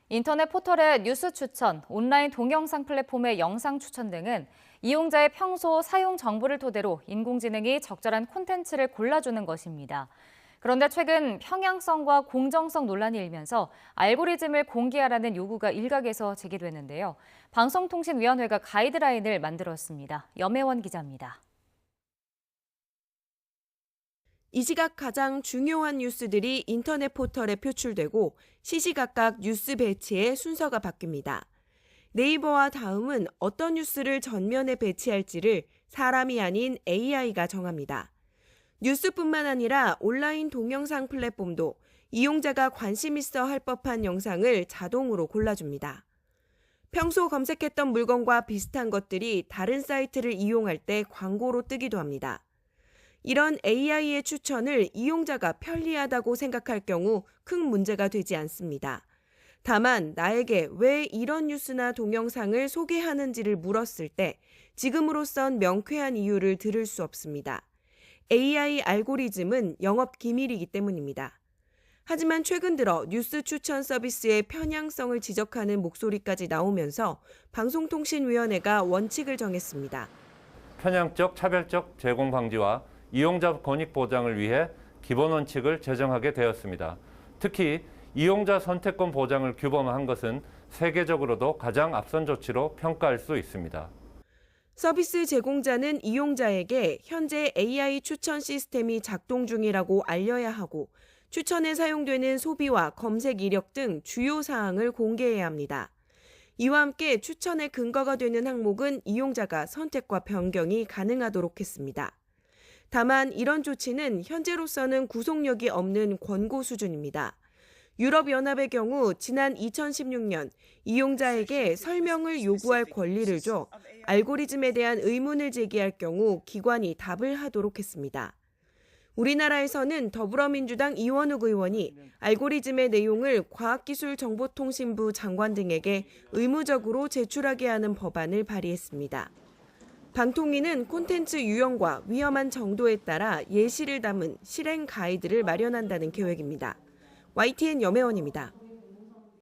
인터넷 포털의 뉴스 추천, 온라인 동영상 플랫폼의 영상 추천 등은 이용자의 평소 사용 정보를 토대로 인공지능이 적절한 콘텐츠를 골라주는 것입니다. 그런데 최근 평양성과 공정성 논란이 일면서 알고리즘을 공개하라는 요구가 일각에서 제기됐는데요. 방송통신위원회가 가이드라인을 만들었습니다. 염혜원 기자입니다. 이 시각 가장 중요한 뉴스들이 인터넷 포털에 표출되고 시시각각 뉴스 배치의 순서가 바뀝니다. 네이버와 다음은 어떤 뉴스를 전면에 배치할지를 사람이 아닌 AI가 정합니다. 뉴스뿐만 아니라 온라인 동영상 플랫폼도 이용자가 관심 있어 할 법한 영상을 자동으로 골라줍니다. 평소 검색했던 물건과 비슷한 것들이 다른 사이트를 이용할 때 광고로 뜨기도 합니다. 이런 AI의 추천을 이용자가 편리하다고 생각할 경우 큰 문제가 되지 않습니다. 다만 나에게 왜 이런 뉴스나 동영상을 소개하는지를 물었을 때 지금으로선 명쾌한 이유를 들을 수 없습니다. AI 알고리즘은 영업 기밀이기 때문입니다. 하지만 최근 들어 뉴스 추천 서비스의 편향성을 지적하는 목소리까지 나오면서 방송통신위원회가 원칙을 정했습니다. 편향적, 차별적 제공 방지와 이용자 권익 보장을 위해 기본 원칙을 제정하게 되었습니다. 특히 이용자 선택권 보장을 규범한 것은 세계적으로도 가장 앞선 조치로 평가할 수 있습니다. 서비스 제공자는 이용자에게 현재 AI 추천 시스템이 작동 중이라고 알려야 하고 추천에 사용되는 소비와 검색 이력 등 주요 사항을 공개해야 합니다. 이와 함께 추천의 근거가 되는 항목은 이용자가 선택과 변경이 가능하도록 했습니다. 다만 이런 조치는 현재로서는 구속력이 없는 권고 수준입니다. 유럽연합의 경우 지난 2016년 이용자에게 설명을 요구할 권리를 줘 알고리즘에 대한 의문을 제기할 경우 기관이 답을 하도록 했습니다. 우리나라에서는 더불어민주당 이원욱 의원이 알고리즘의 내용을 과학기술정보통신부 장관 등에게 의무적으로 제출하게 하는 법안을 발의했습니다. 방통위는 콘텐츠 유형과 위험한 정도에 따라 예시를 담은 실행 가이드를 마련한다는 계획입니다. YTN 염혜원입니다.